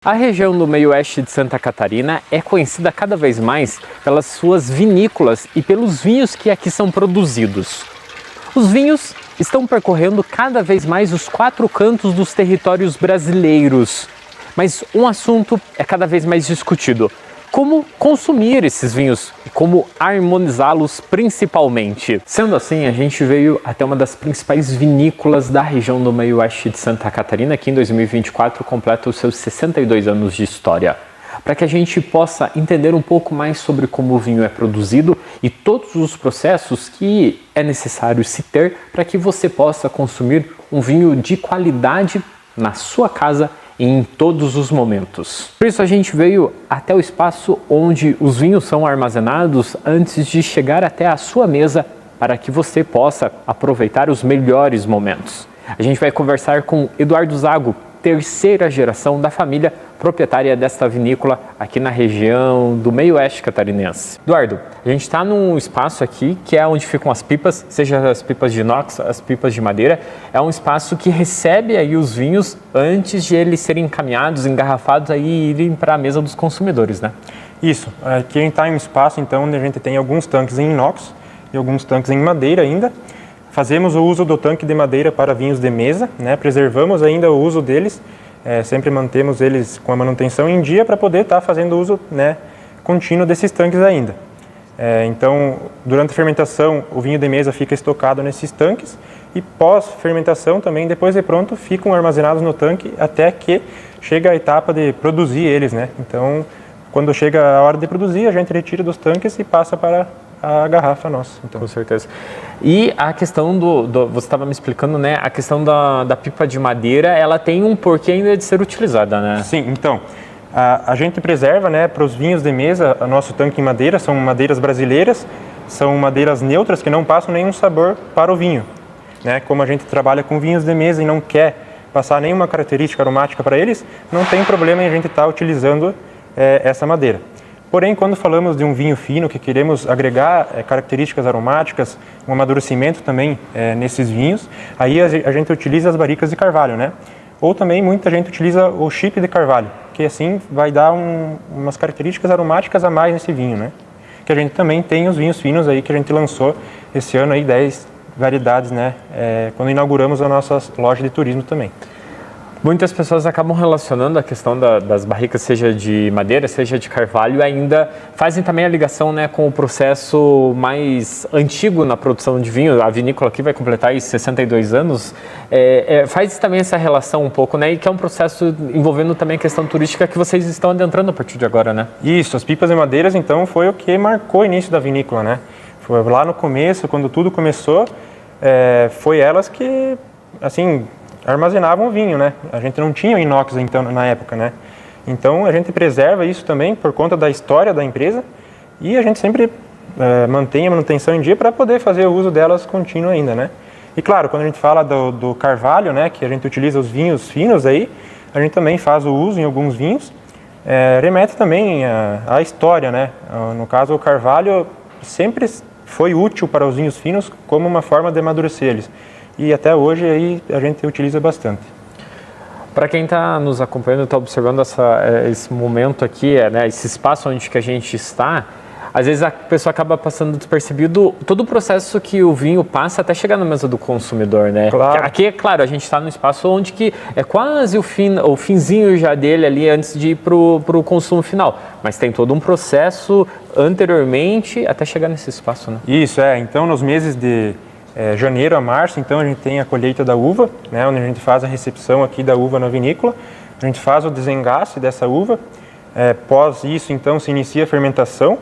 A região do meio-oeste de Santa Catarina é conhecida cada vez mais pelas suas vinícolas e pelos vinhos que aqui são produzidos. Os vinhos estão percorrendo cada vez mais os 4 cantos dos territórios brasileiros, mas um assunto é cada vez mais discutido: como consumir esses vinhos e como harmonizá-los principalmente. Sendo assim, a gente veio até uma das principais vinícolas da região do meio-oeste de Santa Catarina, que em 2024 completa os seus 62 anos de história, para que a gente possa entender um pouco mais sobre como o vinho é produzido e todos os processos que é necessário se ter para que você possa consumir um vinho de qualidade na sua casa em todos os momentos. Por isso a gente veio até o espaço onde os vinhos são armazenados antes de chegar até a sua mesa para que você possa aproveitar os melhores momentos. A gente vai conversar com Eduardo Zago, terceira geração da família proprietária desta vinícola aqui na região do meio-oeste catarinense. Eduardo, a gente está num espaço aqui que é onde ficam as pipas, seja as pipas de inox, as pipas de madeira. É um espaço que recebe aí os vinhos antes de eles serem encaminhados, engarrafados aí e irem para a mesa dos consumidores, né? Isso. Aqui a gente está em um espaço então onde a gente tem alguns tanques em inox e alguns tanques em madeira ainda. Fazemos o uso do tanque de madeira para vinhos de mesa, né? Preservamos ainda o uso deles, sempre mantemos eles com a manutenção em dia para poder estar fazendo uso, né, contínuo desses tanques ainda. Então, durante a fermentação, o vinho de mesa fica estocado nesses tanques e pós-fermentação também, depois de pronto, ficam armazenados no tanque até que chega a etapa de produzir eles, né? Então, quando chega a hora de produzir, a gente retira dos tanques e passa para a garrafa nossa. Então. Com certeza. E a questão você estava me explicando, né? A questão da pipa de madeira, ela tem um porquê ainda de ser utilizada, né? Sim, então, a gente preserva, né, para os vinhos de mesa, o nosso tanque em madeira, são madeiras brasileiras, são madeiras neutras que não passam nenhum sabor para o vinho, né? Como a gente trabalha com vinhos de mesa e não quer passar nenhuma característica aromática para eles, não tem problema em a gente estar utilizando essa madeira. Porém, quando falamos de um vinho fino, que queremos agregar características aromáticas, um amadurecimento também nesses vinhos, aí a gente utiliza as barricas de carvalho, né? Ou também muita gente utiliza o chip de carvalho, que assim vai dar umas características aromáticas a mais nesse vinho, né? Que a gente também tem os vinhos finos aí que a gente lançou esse ano aí, 10 variedades, né? Quando inauguramos a nossa loja de turismo também. Muitas pessoas acabam relacionando a questão das barricas, seja de madeira, seja de carvalho, e ainda fazem também a ligação, né, com o processo mais antigo na produção de vinho. A vinícola aqui vai completar aí 62 anos. Faz também essa relação um pouco, né, e que é um processo envolvendo também a questão turística que vocês estão adentrando a partir de agora, né? Isso, as pipas de madeiras, então, foi o que marcou o início da vinícola, né? Foi lá no começo, quando tudo começou, foi elas que, assim, armazenavam o vinho, né? A gente não tinha inox então na época, né? Então a gente preserva isso também por conta da história da empresa e a gente sempre mantém a manutenção em dia para poder fazer o uso delas contínuo ainda, né? E claro, quando a gente fala do carvalho, né, que a gente utiliza os vinhos finos aí, a gente também faz o uso em alguns vinhos, remete também à história, né? No caso, o carvalho sempre foi útil para os vinhos finos como uma forma de amadurecer eles. E até hoje aí a gente utiliza bastante. Para quem está nos acompanhando, está observando esse momento aqui, né, esse espaço onde que a gente está, às vezes a pessoa acaba passando despercebido todo o processo que o vinho passa até chegar na mesa do consumidor, né? Claro. Aqui, é claro, a gente está num espaço onde que é quase o finzinho já dele ali antes de ir para o consumo final. Mas tem todo um processo anteriormente até chegar nesse espaço, né? Isso, então nos meses de janeiro a março, então a gente tem a colheita da uva, né, onde a gente faz a recepção aqui da uva na vinícola, a gente faz o desengaste dessa uva, pós isso então se inicia a fermentação,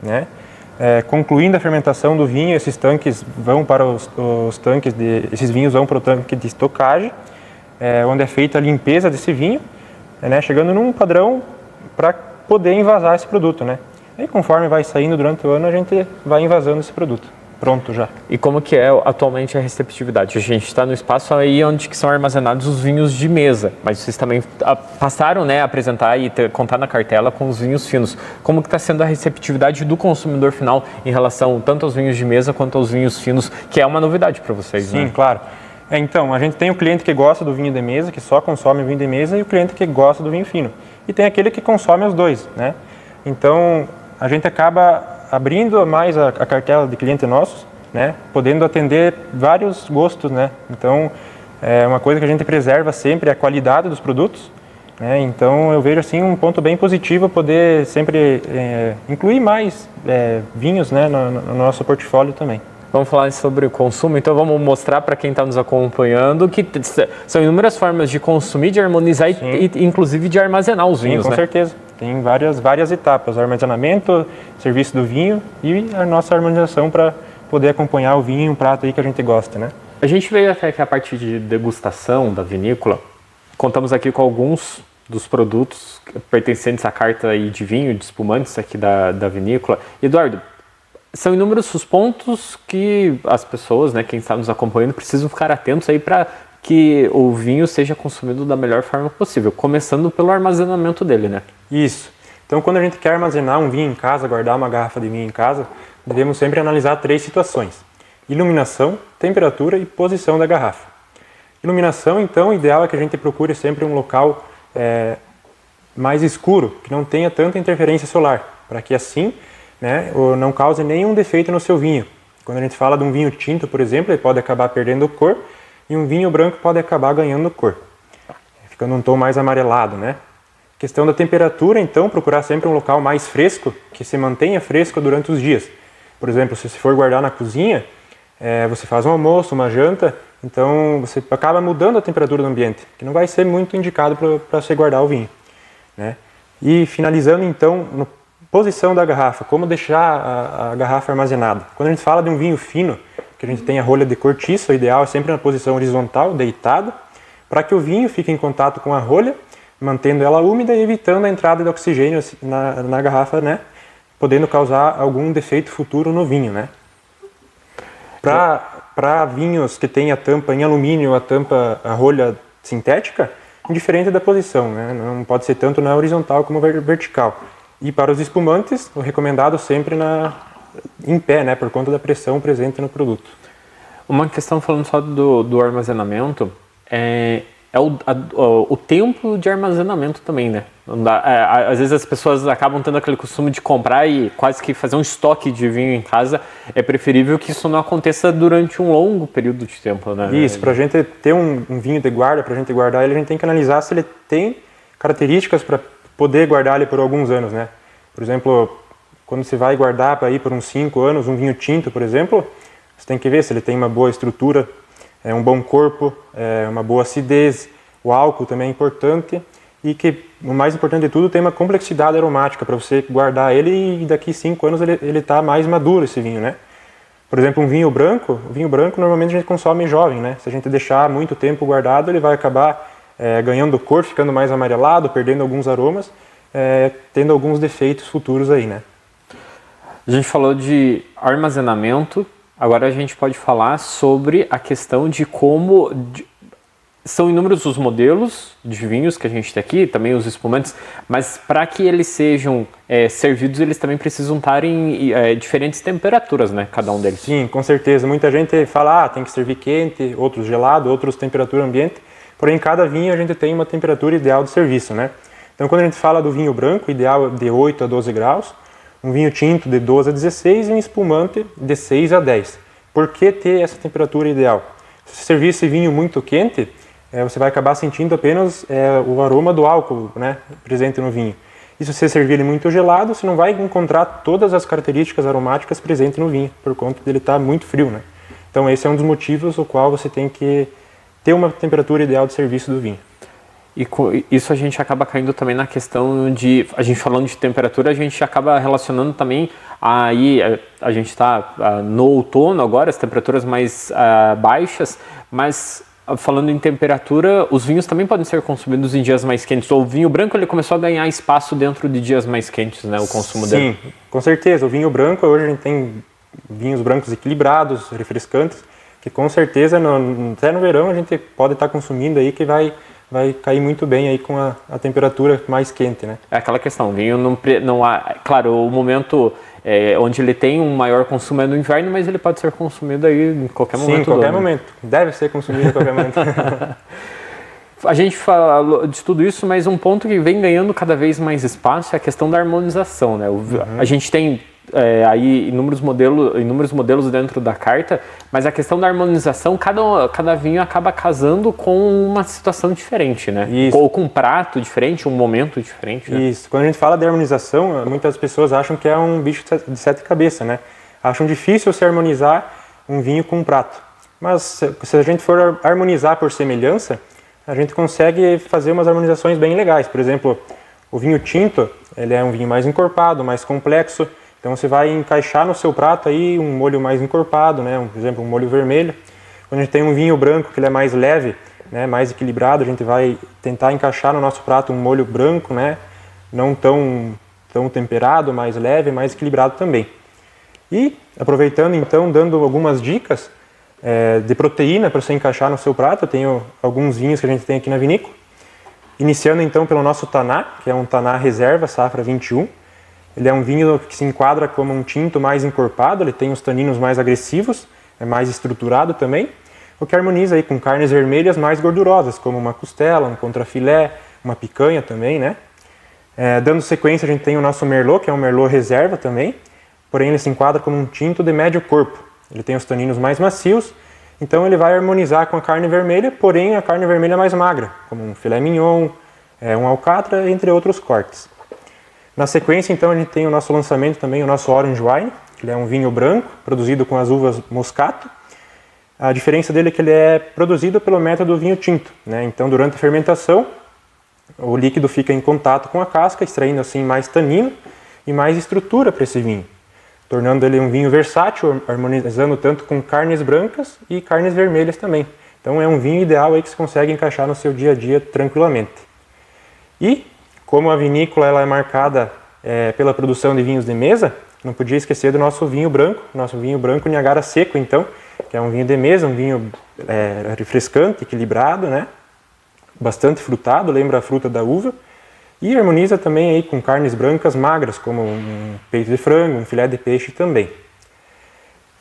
né, concluindo a fermentação do vinho, esses tanques vão para os tanques esses vinhos vão para o tanque de estocagem, onde é feita a limpeza desse vinho, né, chegando num padrão para poder envasar esse produto, né. E conforme vai saindo durante o ano a gente vai envasando esse produto. Pronto já. E como que é atualmente a receptividade? A gente está no espaço aí onde que são armazenados os vinhos de mesa, mas vocês também passaram, né, a apresentar e contar na cartela com os vinhos finos. Como que está sendo a receptividade do consumidor final em relação tanto aos vinhos de mesa quanto aos vinhos finos, que é uma novidade para vocês, Sim, né? Claro. Então, a gente tem o cliente que gosta do vinho de mesa, que só consome vinho de mesa, e o cliente que gosta do vinho fino. e tem aquele que consome os dois, né? Então, a gente acaba abrindo mais a cartela de clientes nossos, né? Podendo atender vários gostos, né? Então, é uma coisa que a gente preserva sempre é a qualidade dos produtos, né? Então, eu vejo assim um ponto bem positivo poder sempre incluir mais vinhos, né, no nosso portfólio também. Vamos falar sobre o consumo, então vamos mostrar para quem está nos acompanhando que são inúmeras formas de consumir, de harmonizar e inclusive de armazenar os vinhos, com certeza. Tem várias etapas, o armazenamento, serviço do vinho e a nossa harmonização para poder acompanhar o vinho em um prato aí que a gente gosta, né? A gente veio até aqui a parte de degustação da vinícola, contamos aqui com alguns dos produtos pertencentes à carta aí de vinho, de espumantes aqui da vinícola. Eduardo, são inúmeros os pontos que as pessoas, né, quem está nos acompanhando, precisam ficar atentos aí para que o vinho seja consumido da melhor forma possível, começando pelo armazenamento dele, né? Isso. Então, quando a gente quer armazenar um vinho em casa, guardar uma garrafa de vinho em casa, devemos sempre analisar 3 situações: iluminação, temperatura e posição da garrafa. Iluminação, então, o ideal é que a gente procure sempre um local mais escuro, que não tenha tanta interferência solar, para que assim, né, não cause nenhum defeito no seu vinho. Quando a gente fala de um vinho tinto, por exemplo, ele pode acabar perdendo cor, e um vinho branco pode acabar ganhando cor, ficando um tom mais amarelado, né? Questão da temperatura, então, procurar sempre um local mais fresco, que se mantenha fresco durante os dias. Por exemplo, se você for guardar na cozinha, você faz um almoço, uma janta, então você acaba mudando a temperatura do ambiente, que não vai ser muito indicado para você guardar o vinho, né? E finalizando, então, no posição da garrafa, como deixar a garrafa armazenada. Quando a gente fala de um vinho fino, que a gente tem a rolha de cortiça, o ideal é sempre na posição horizontal, deitado, para que o vinho fique em contato com a rolha, mantendo ela úmida e evitando a entrada de oxigênio na garrafa, né, podendo causar algum defeito futuro no vinho, né. Para vinhos que têm a tampa em alumínio, a rolha sintética, indiferente da posição, né, não pode ser tanto na horizontal como vertical. E para os espumantes, o recomendado sempre em pé, né, por conta da pressão presente no produto. Uma questão falando só do armazenamento, o tempo de armazenamento também, né? Às vezes as pessoas acabam tendo aquele costume de comprar e quase que fazer um estoque de vinho em casa. É preferível que isso não aconteça durante um longo período de tempo, né? Isso, para a gente ter um vinho de guarda, para a gente guardar ele, a gente tem que analisar se ele tem características para poder guardar ele por alguns anos, né? Por exemplo, quando você vai guardar para ir por uns 5 anos, um vinho tinto, por exemplo, você tem que ver se ele tem uma boa estrutura, um bom corpo, uma boa acidez, o álcool também é importante e que, o mais importante de tudo, tem uma complexidade aromática para você guardar ele e daqui 5 anos ele está mais maduro, esse vinho, né? Por exemplo, o vinho branco normalmente a gente consome jovem, né? Se a gente deixar muito tempo guardado, ele vai acabar ganhando cor, ficando mais amarelado, perdendo alguns aromas, tendo alguns defeitos futuros aí, né? A gente falou de armazenamento, agora a gente pode falar sobre a questão de como são inúmeros os modelos de vinhos que a gente tem aqui, também os espumantes, mas para que eles sejam servidos, eles também precisam estar em diferentes temperaturas, né? Cada um deles. Sim, com certeza. Muita gente fala, tem que servir quente, outros gelado, outros temperatura ambiente. Porém, cada vinho a gente tem uma temperatura ideal de serviço, né? Então, quando a gente fala do vinho branco, ideal de 8 a 12 graus, um vinho tinto de 12 a 16 e um espumante de 6 a 10. Por que ter essa temperatura ideal? Se você servir esse vinho muito quente, você vai acabar sentindo apenas o aroma do álcool, né, presente no vinho. E se você servir ele muito gelado, você não vai encontrar todas as características aromáticas presentes no vinho, por conta dele estar muito frio, né? Então, esse é um dos motivos o qual você tem que ter uma temperatura ideal de serviço do vinho. E com isso a gente acaba caindo também na questão de, a gente falando de temperatura, a gente acaba relacionando também, aí a gente está no outono agora, as temperaturas mais baixas, mas falando em temperatura, os vinhos também podem ser consumidos em dias mais quentes. O vinho branco ele começou a ganhar espaço dentro de dias mais quentes, né, o consumo dele. Sim, com certeza. O vinho branco, hoje a gente tem vinhos brancos equilibrados, refrescantes, que com certeza até no verão a gente pode estar consumindo aí, que vai cair muito bem aí com a temperatura mais quente, né? É aquela questão, o vinho não há... Claro, o momento onde ele tem um maior consumo é no inverno, mas ele pode ser consumido aí em qualquer momento. Sim, em qualquer momento. Deve ser consumido em qualquer momento. A gente falou de tudo isso, mas um ponto que vem ganhando cada vez mais espaço é a questão da harmonização, né? A gente tem aí inúmeros modelos dentro da carta, mas a questão da harmonização, cada vinho acaba casando com uma situação diferente, né? Isso. Ou com um prato diferente, um momento diferente, né? Isso. Quando a gente fala de harmonização, muitas pessoas acham que é um bicho de sete cabeças, né? Acham difícil se harmonizar um vinho com um prato. Mas se a gente for harmonizar por semelhança, a gente consegue fazer umas harmonizações bem legais. Por exemplo, o vinho tinto, ele é um vinho mais encorpado, mais complexo. Então você vai encaixar no seu prato aí um molho mais encorpado, né? Por exemplo, um molho vermelho. Quando a gente tem um vinho branco, que ele é mais leve, né? Mais equilibrado, a gente vai tentar encaixar no nosso prato um molho branco, né? Não tão temperado, mais leve, mais equilibrado também. E aproveitando então, dando algumas dicas de proteína para você encaixar no seu prato, eu tenho alguns vinhos que a gente tem aqui na vinícola. Iniciando então pelo nosso Taná, que é um Taná Reserva Safra 21. Ele é um vinho que se enquadra como um tinto mais encorpado, ele tem os taninos mais agressivos, é mais estruturado também, o que harmoniza aí com carnes vermelhas mais gordurosas, como uma costela, um contrafilé, uma picanha também, né? Dando sequência, a gente tem o nosso Merlot, que é um Merlot Reserva também, porém ele se enquadra como um tinto de médio corpo. Ele tem os taninos mais macios, então ele vai harmonizar com a carne vermelha, porém a carne vermelha mais magra, como um filé mignon, um alcatra, entre outros cortes. Na sequência, então, a gente tem o nosso lançamento também, o nosso Orange Wine, que ele é um vinho branco, produzido com as uvas Moscato. A diferença dele é que ele é produzido pelo método vinho tinto, né? Então, durante a fermentação, o líquido fica em contato com a casca, extraindo assim mais tanino e mais estrutura para esse vinho, tornando ele um vinho versátil, harmonizando tanto com carnes brancas e carnes vermelhas também. Então é um vinho ideal aí que você consegue encaixar no seu dia a dia tranquilamente. E como a vinícola ela é marcada pela produção de vinhos de mesa, não podia esquecer do nosso vinho branco Niagara Seco, então, que é um vinho de mesa, um vinho refrescante, equilibrado, né? Bastante frutado, lembra a fruta da uva, e harmoniza também aí com carnes brancas magras, como um peito de frango, um filé de peixe também.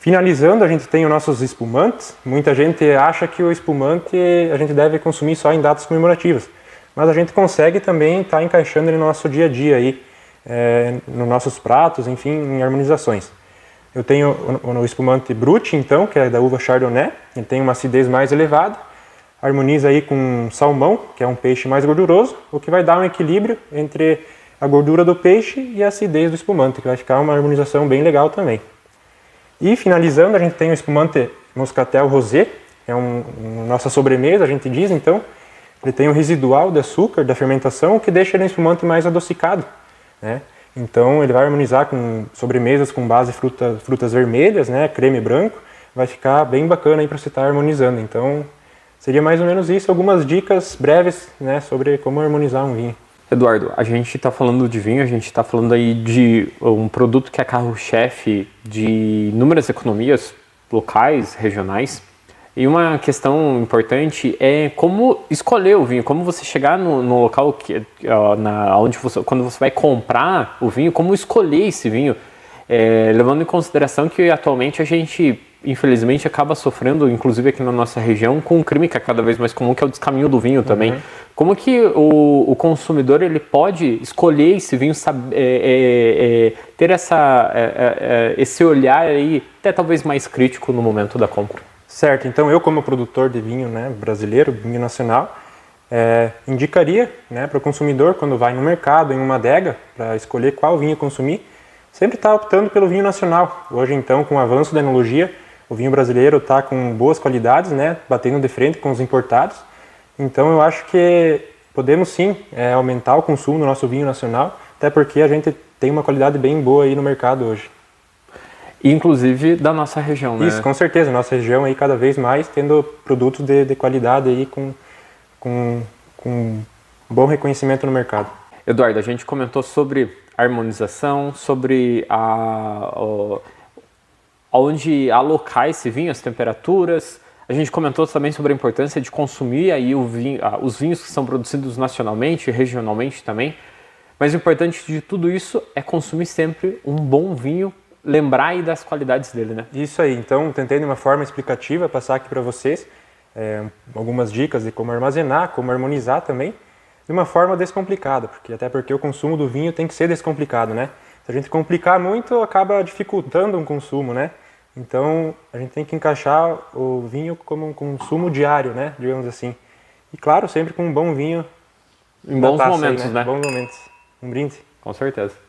Finalizando, a gente tem os nossos espumantes. Muita gente acha que o espumante a gente deve consumir só em datas comemorativas, mas a gente consegue também estar encaixando ele no nosso dia a dia aí, nos nossos pratos, enfim, em harmonizações. Eu tenho o espumante Brut, então, que é da uva Chardonnay, ele tem uma acidez mais elevada, harmoniza aí com salmão, que é um peixe mais gorduroso, o que vai dar um equilíbrio entre a gordura do peixe e a acidez do espumante, que vai ficar uma harmonização bem legal também. E finalizando, a gente tem o espumante Moscatel Rosé, que é nossa sobremesa, a gente diz, então, ele tem um residual de açúcar da fermentação, o que deixa ele um espumante mais adocicado, né? Então ele vai harmonizar com sobremesas com base frutas vermelhas, né, creme branco, vai ficar bem bacana aí para você estar harmonizando. Então seria mais ou menos isso, algumas dicas breves, né, sobre como harmonizar um vinho. Eduardo, a gente está falando de vinho, a gente está falando aí de um produto que é carro-chefe de inúmeras economias locais, regionais. E uma questão importante é como escolher o vinho, como você chegar no local quando você vai comprar o vinho, como escolher esse vinho, levando em consideração que atualmente a gente, infelizmente, acaba sofrendo, inclusive aqui na nossa região, com um crime que é cada vez mais comum, que é o descaminho do vinho também. Uhum. Como que o consumidor ele pode escolher esse vinho, ter esse olhar aí, até talvez mais crítico no momento da compra? Certo, então eu como produtor de vinho, né, brasileiro, vinho nacional, indicaria, né, para o consumidor quando vai no mercado, em uma adega, para escolher qual vinho consumir, sempre está optando pelo vinho nacional. Hoje então, com o avanço da enologia, o vinho brasileiro está com boas qualidades, né, batendo de frente com os importados. Então eu acho que podemos sim aumentar o consumo do nosso vinho nacional, até porque a gente tem uma qualidade bem boa aí no mercado hoje. Inclusive da nossa região, né? Isso, com certeza. Nossa região aí cada vez mais tendo produtos de qualidade aí com bom reconhecimento no mercado. Eduardo, a gente comentou sobre harmonização, sobre onde alocar esse vinho, as temperaturas. A gente comentou também sobre a importância de consumir aí os vinhos que são produzidos nacionalmente e regionalmente também. Mas o importante de tudo isso é consumir sempre um bom vinho, lembrar aí das qualidades dele, né? Isso aí, então tentei de uma forma explicativa passar aqui para vocês algumas dicas de como armazenar, como harmonizar também, de uma forma descomplicada, até porque o consumo do vinho tem que ser descomplicado, né? Se a gente complicar muito, acaba dificultando um consumo, né? Então, a gente tem que encaixar o vinho como um consumo diário, né? Digamos assim. E claro, sempre com um bom vinho Em bons na taça momentos, aí, né? Bons momentos. Um brinde. Com certeza.